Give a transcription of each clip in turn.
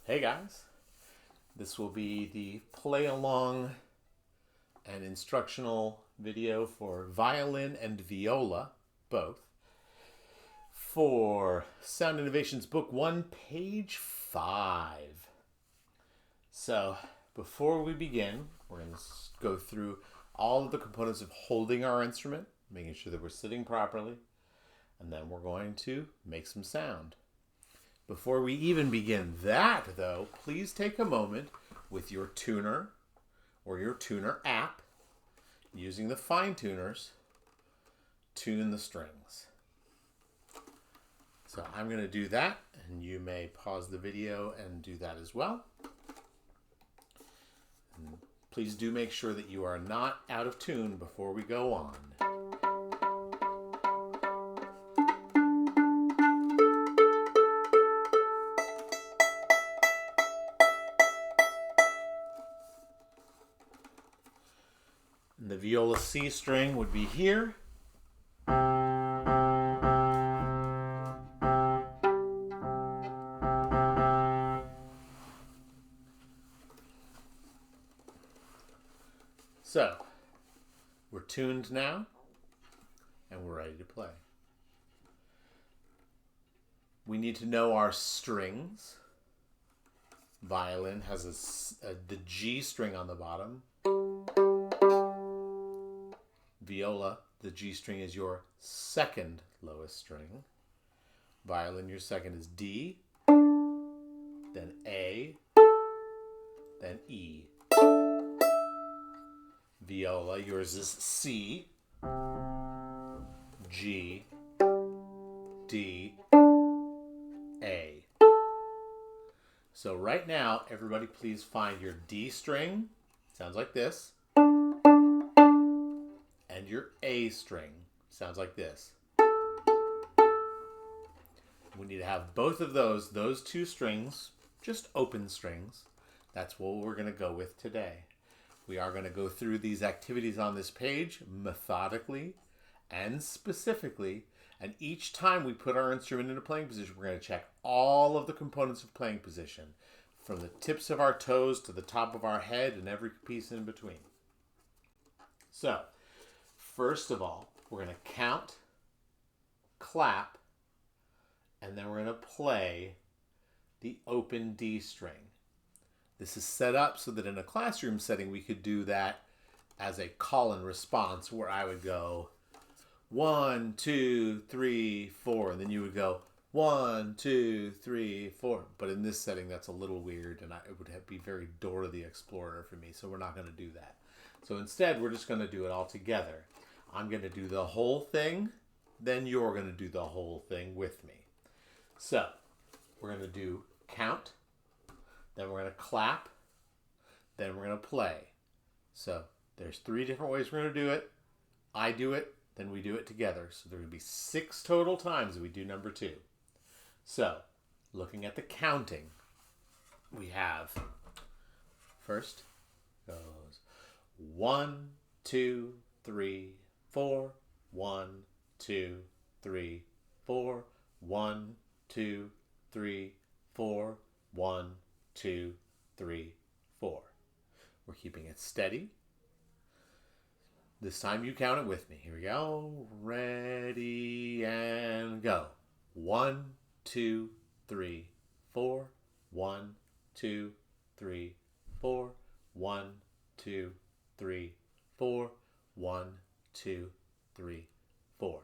Hey guys, this will be the play along and instructional video for violin and viola, both, for Sound Innovations Book 1, page 5. So, before we begin, we're going to go through all of the components of holding our instrument, making sure that we're sitting properly, and then we're going to make some sound. Before we even begin that, though, please take a moment with your tuner or your tuner app, using the fine tuners, tune the strings. So I'm going to do that, and you may pause the video and do that as well. And please do make sure that you are not out of tune before we go on. And the viola C string would be here. So, we're tuned now, and we're ready to play. We need to know our strings. Violin has the G string on the bottom. Viola, the G string is your second lowest string. Violin, your second is D, then A, then E. Viola, yours is C, G, D, A. So right now, everybody please find your D string, sounds like this, and your A string, sounds like this. We need to have both of those two strings, just open strings. That's what we're going to go with today. We are going to go through these activities on this page methodically and specifically, and each time we put our instrument into playing position, we're going to check all of the components of playing position, from the tips of our toes to the top of our head and every piece in between. So, first of all, we're going to count, clap, and then we're going to play the open D string. This is set up so that in a classroom setting we could do that as a call and response, where I would go 1, 2, 3, 4, and then you would go 1, 2, 3, 4. But in this setting, that's a little weird, and it would be very Dora the Explorer for me, so we're not going to do that. So instead, we're just going to do it all together. I'm going to do the whole thing, then you're going to do the whole thing with me. So, we're going to do count, then we're going to clap, then we're going to play. So, there's 3 different ways we're going to do it. I do it, then we do it together. So, there are going to be 6 total times that we do number 2. So, looking at the counting, we have, first goes 1, 2, 3, 4, 1, 2, 3, 4, 1, 2, 3, 4, 1, 2, 3, 4. We're keeping it steady. This time you count it with me. Here we go. Ready and go. 1, 2, 3, 4. 1, 2, 3, 4. 1, 2, 3, 4. 1, 2, 3, 4.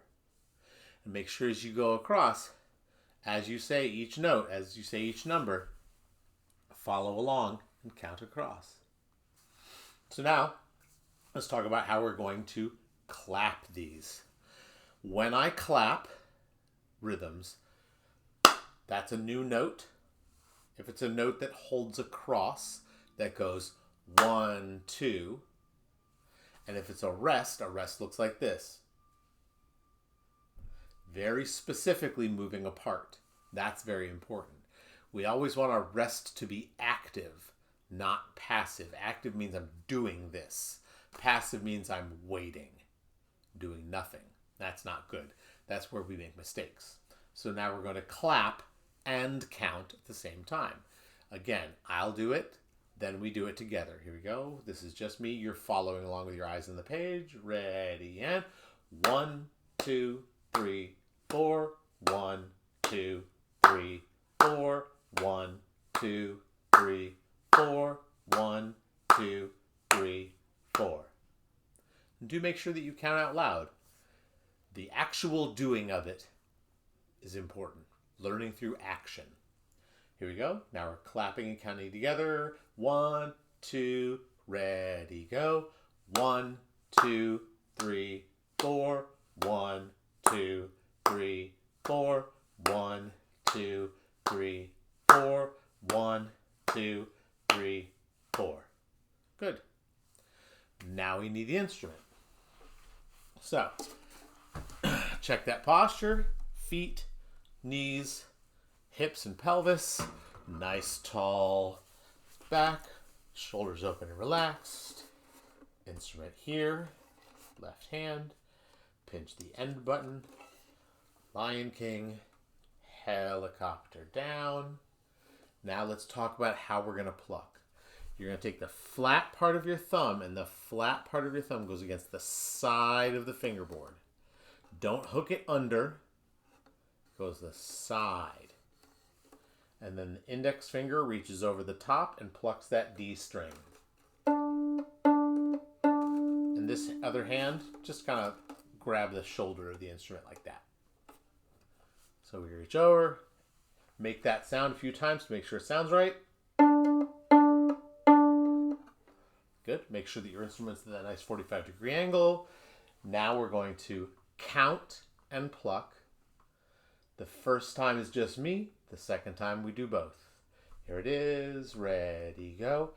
And make sure as you go across, as you say each note, as you say each number, follow along and count across. So now, let's talk about how we're going to clap these. When I clap rhythms, that's a new note. If it's a note that holds across, that goes 1, 2. And if it's a rest looks like this. Very specifically moving apart. That's very important. We always want our rest to be active, not passive. Active means I'm doing this. Passive means I'm waiting, doing nothing. That's not good. That's where we make mistakes. So now we're going to clap and count at the same time. Again, I'll do it, then we do it together. Here we go. This is just me. You're following along with your eyes on the page. Ready, and 1, 2, 3, 4. 1, 2, 3, 4. 1, 2, 3, 4. 1, 2, 3, 4. And do make sure that you count out loud. The actual doing of it is important. Learning through action. Here we go. Now we're clapping and counting together. 1, 2, ready, go. 1, 2, 3, 4. 1, 2, 3, 4. 1, 2, 3, 4. 1, 2, 3, 4. Good. Now we need the instrument. So, check that posture. Feet, knees, hips and pelvis. Nice tall back. Shoulders open and relaxed. Instrument here. Left hand. Pinch the end button. Lion King. Helicopter down. Now let's talk about how we're going to pluck. You're going to take the flat part of your thumb, and the flat part of your thumb goes against the side of the fingerboard. Don't hook it under. It goes the side. And then the index finger reaches over the top and plucks that D string. And this other hand, just kind of grab the shoulder of the instrument like that. So we reach over, make that sound a few times to make sure it sounds right. Good. Make sure that your instrument's at that nice 45-degree angle. Now we're going to count and pluck. The first time is just me. The second time we do both. Here it is. Ready, go.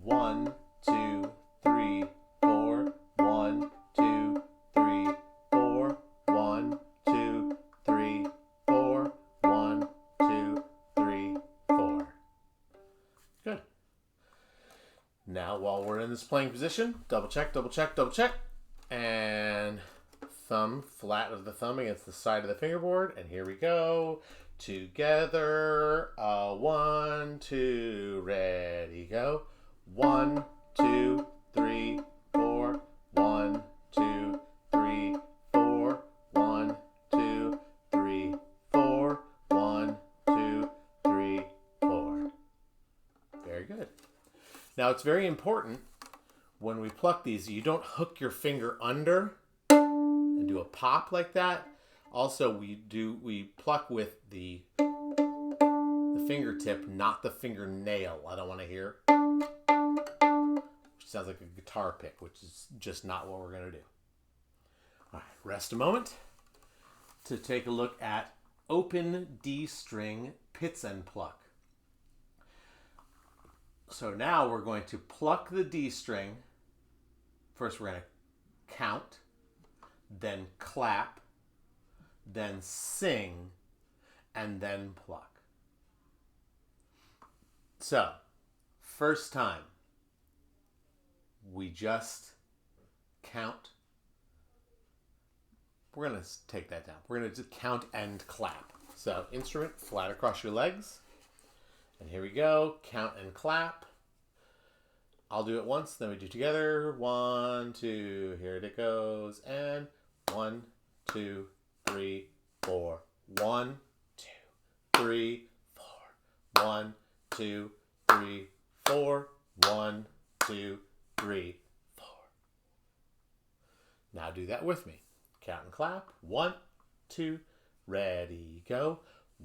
1, 2, 3, 4. 1, 2, 3, 4. 1, 2, 3, 4. 1, 2, 3, 4. Good. Now, while we're in this playing position, double check, double check, double check. And thumb, flat of the thumb against the side of the fingerboard. And here we go. Together. 1, 2, ready, go. 1, 2, 3, 4. 1, 2, 3, 4. 1, 2, 3, 4. 1, 2, 3, 4. Very good. Now it's very important when we pluck these, you don't hook your finger under and do a pop like that. Also, we pluck with the fingertip, not the fingernail. I don't want to hear. Which sounds like a guitar pick, which is just not what we're going to do. All right, rest a moment to take a look at open D string pits and pluck. So now we're going to pluck the D string. First we're going to count, then clap, then sing, and then pluck. So, first time, we just count. We're going to take that down. We're going to just count and clap. So, instrument flat across your legs. And here we go. Count and clap. I'll do it once, then we do together. 1, 2, here it goes. And 1, 2, 3, 4. 1, 2, 3, 4. 1, 2, 3, 4. 1, 2, 3, 4. Now do that with me. Count and clap. 1, 2, ready, go.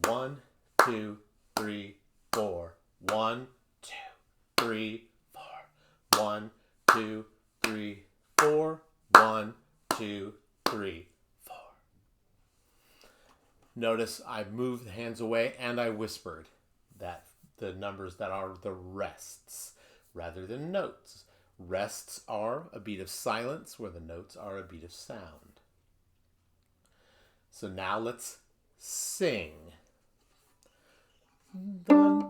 1, 2, 3, 4. 1, 2, 3, 4. 1, 2, 3, 4. 1, 2, 3, 4. Notice I moved the hands away and I whispered that the numbers that are the rests rather than notes. Rests are a beat of silence where the notes are a beat of sound. So now let's sing. Dun.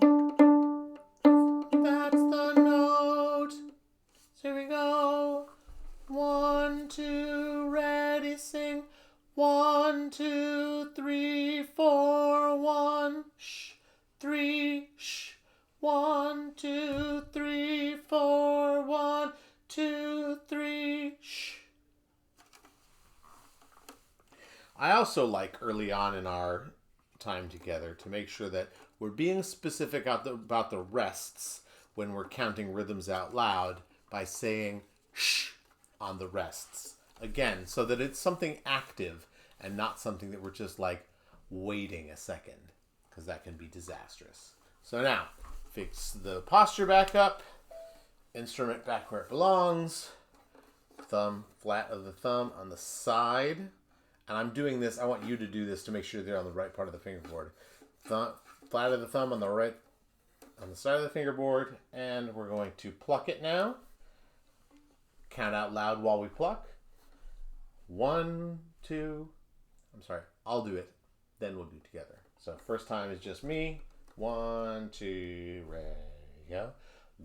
That's the note. Here we go. 1, 2, ready, sing. 1, 2, 3, 4. 1, sh, 3, sh. 1, 2, 3, 4. 1, 2, 3. Shh. I also like early on in our time together to make sure that we're being specific about the rests when we're counting rhythms out loud by saying shh on the rests. Again, so that it's something active and not something that we're just like waiting a second, because that can be disastrous. So now, fix the posture back up, instrument back where it belongs, thumb, flat of the thumb on the side. And I'm doing this, I want you to do this to make sure they're on the right part of the fingerboard. Flat of the thumb on the right, on the side of the fingerboard, and we're going to pluck it now. Count out loud while we pluck. 1, 2, I'm sorry, I'll do it, then we'll do it together. So first time is just me. 1, 2, ready, go.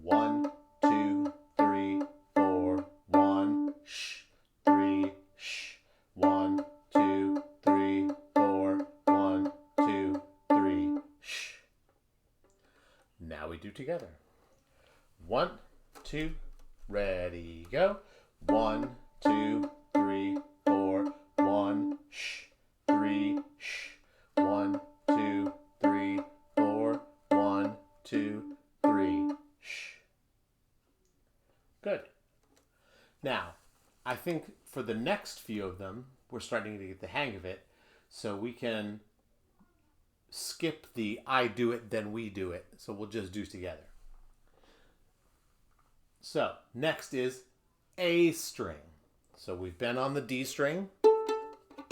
1, 2, 3, 4, 1, shh, 3, shh, 1, 2, 3, 4, 1, 2, 3, shh. Now we do together. 1, 2, ready, go. 1, 2, 3, 4, 1, shh, 3, shh, 1, 2, 3, 4, 1, 2, 3, shh. Good. Now, I think for the next few of them, we're starting to get the hang of it, so we can skip the I do it, then we do it. So we'll just do together. So next is A string. So we've been on the D string.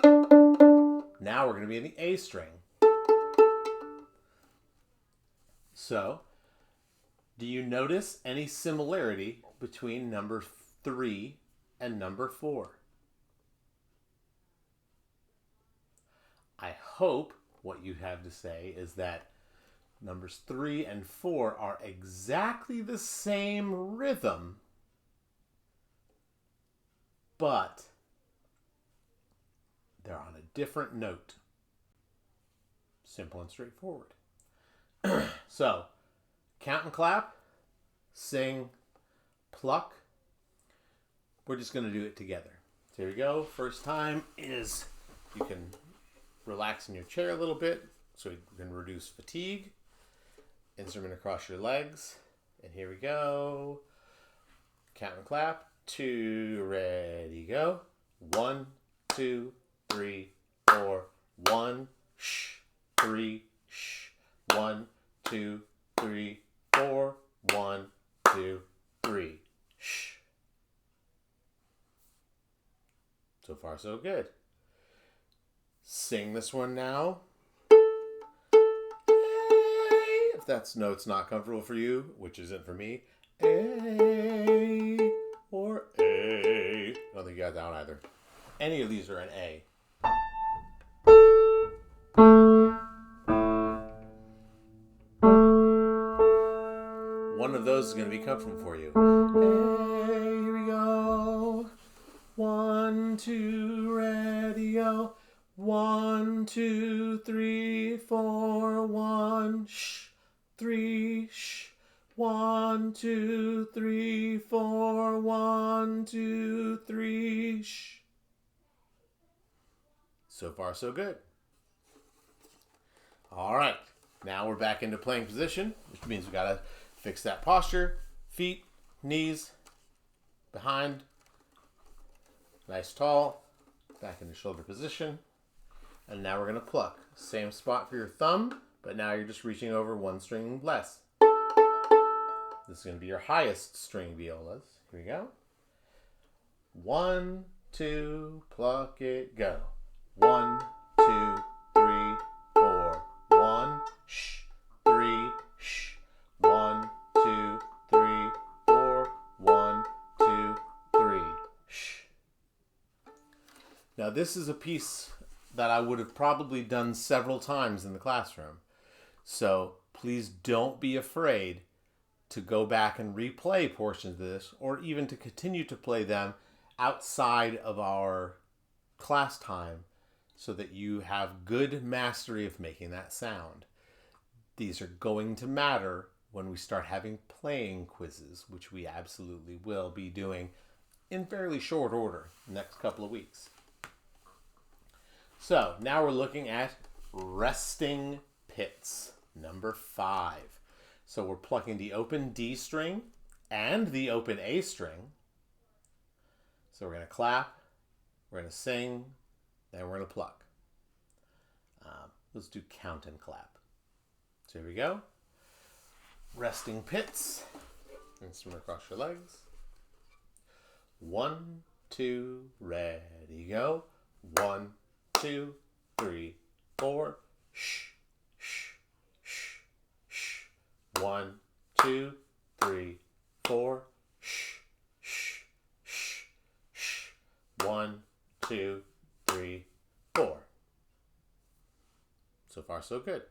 Now we're going to be in the A string. So, do you notice any similarity between number 3 and number 4? I hope what you have to say is that numbers 3 and 4 are exactly the same rhythm, but they're on a different note. Simple and straightforward. So, count and clap, sing, pluck. We're just going to do it together. So here we go. First time is, you can relax in your chair a little bit so you can reduce fatigue. Instrument across your legs. And here we go. Count and clap. 2, ready, go. 1, 2, 3, 4. 1, shh, 3, shh. 1, 2, 3, 4. 1, 2, 3, shh. So far, so good. Sing this one now. If that's note's not comfortable for you, which isn't for me, A or A. I don't think you got that one either. Any of these are an A. One of those is going to be comfortable for you. A, here we go. 1, 2, ready, go. 1, 2, 3, 4. 1, shh, 3, shh. 1, 2, 3, 4. 1, 2, 3, shh. So far, so good. All right. Now we're back into playing position, which means we got to fix that posture. Feet, knees, behind. Nice tall. Back into shoulder position. And now we're going to pluck. Same spot for your thumb, but now you're just reaching over one string less. This is going to be your highest string violas. Here we go. 1, 2, pluck it, go. 1, 2, 3, 4. 1, shh, 3, shh. 1, 2, 3, 4. 1, 2, 3, shh. Now this is a piece that I would have probably done several times in the classroom. So please don't be afraid to go back and replay portions of this, or even to continue to play them outside of our class time so that you have good mastery of making that sound. These are going to matter when we start having playing quizzes, which we absolutely will be doing in fairly short order next couple of weeks. So now we're looking at resting pits, number 5. So we're plucking the open D string and the open A string. So we're going to clap, we're going to sing, then we're going to pluck. Let's do count and clap. So here we go. Resting pits. Instrument across your legs. 1, 2, ready, go. 1, 2, 3, 4. Shh, shh, shh, shh. 1, 2, 3, 4. Shh, shh, shh, shh. 1, 2, 3, 4. So far, so good.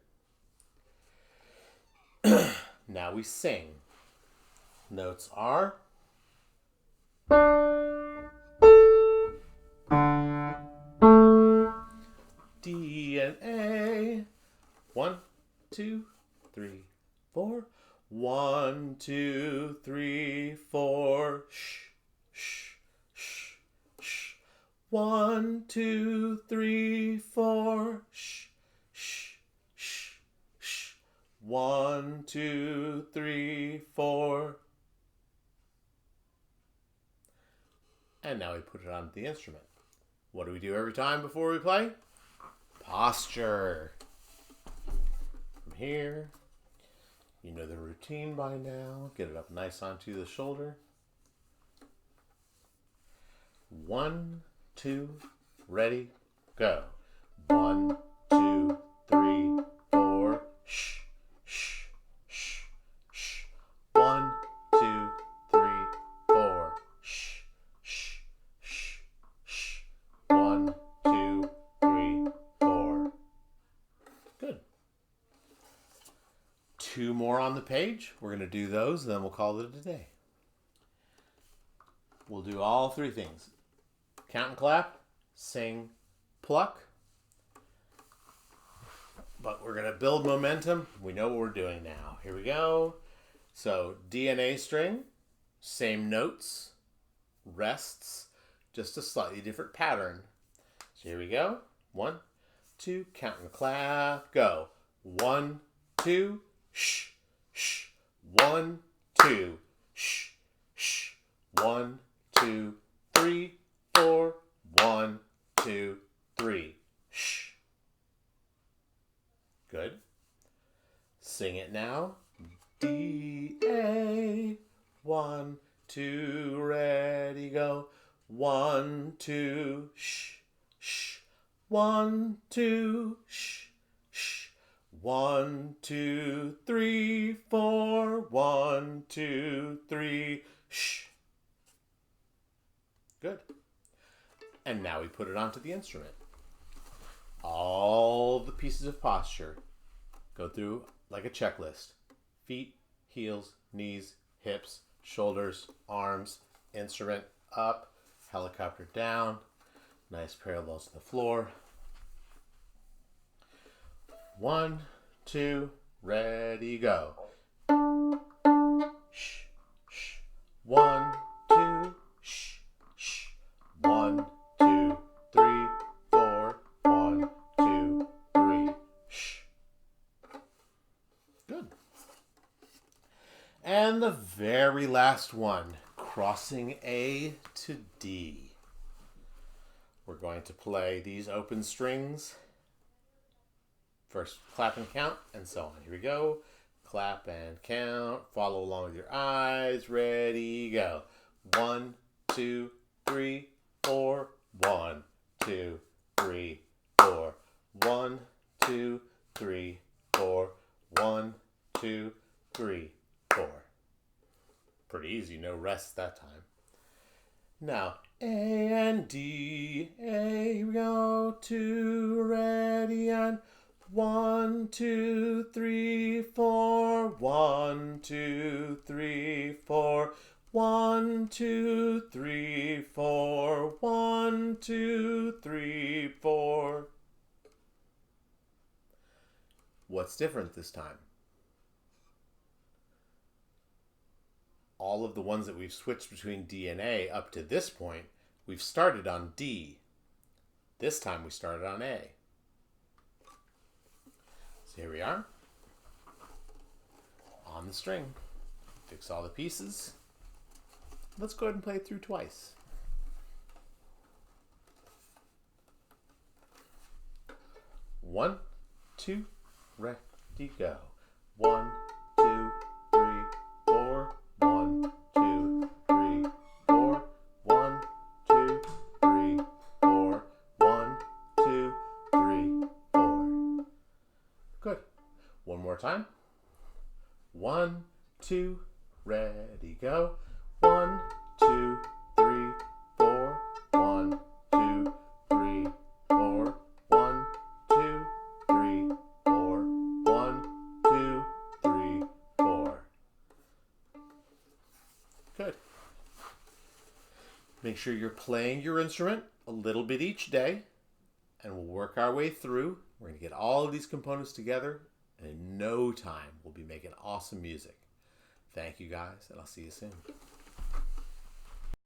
Now we sing. Notes are D and A. 1, 2, 3, 4. 1, 2, 3, 4. Shh, shh, shh, shh. 1, 2, 3, 4. Shh, shh, shh, shh. 1, 2, 3, 4. And now we put it onto the instrument. What do we do every time before we play? Posture. From here, you know the routine by now. Get it up nice onto the shoulder. 1, 2, ready, go. 1, 2, 3, 4. Shh, shh, shh, shh. 1, 2, 3, 4. Shh, shh, shh, shh. 1, 2, 3, 4. Good. 2 more on the page. We're going to do those, then we'll call it a day. We'll do all 3 things. Count and clap, sing, pluck. But we're going to build momentum. We know what we're doing now. Here we go. So D and A string, same notes, rests, just a slightly different pattern. So here we go. 1, 2, count and clap, go. 1, 2, shh, shh. 1, 2, shh, shh. 1, 2, 3, 4. 1, 2, 3, shh. Good. Sing it now. D, A. 1, 2, ready, go. 1, 2, shh, shh. 1, 2, shh, shh. 1, 2, 3, 4. 1, 2, 3, shh. Good. And now we put it onto the instrument. All the pieces of posture go through like a checklist. Feet, heels, knees, hips, shoulders, arms, instrument up, helicopter down. Nice parallels to the floor. 1, 2, ready, go. Shh, shh. 1, 2, shh, shh. 1, 2, 3, 4. 1, 2, 3, shh. Good. And the very last one, crossing A to D. We're going to play these open strings. First, clap and count, and so on. Here we go. Clap and count. Follow along with your eyes. Ready, go. 1, 2, 3, 4. 1, 2, 3, 4. 1, 2, 3, 4. 1, 2, 3, 4. Pretty easy, no rest that time. Now, A and D, A, here we go. 2, ready, and 1, 2, 3, 4. 1, 2, 3, 4. 1, 2, 3, 4. 1, 2, 3, 4. What's different this time? all of the ones that we've switched between D and A up to this point, we've started on D. This time we started on A. So here we are on the string. Fix all the pieces. Let's go ahead and play it through twice. 1, 2, ready, go. 1, 2, 3, 4. 1, 2, 3, 4. 1, 2, 3, 4. 1, 2, 3, 4. Good. One more time. 1, 2, ready, go. 1, 2, 3, 4. 1, 2, 3, 4. 1, 2, 3, 4. 1, 2, 3, 4. Good. Make sure you're playing your instrument a little bit each day, and we'll work our way through. We're going to get all of these components together, and in no time, we'll be making awesome music. Thank you guys, and I'll see you soon.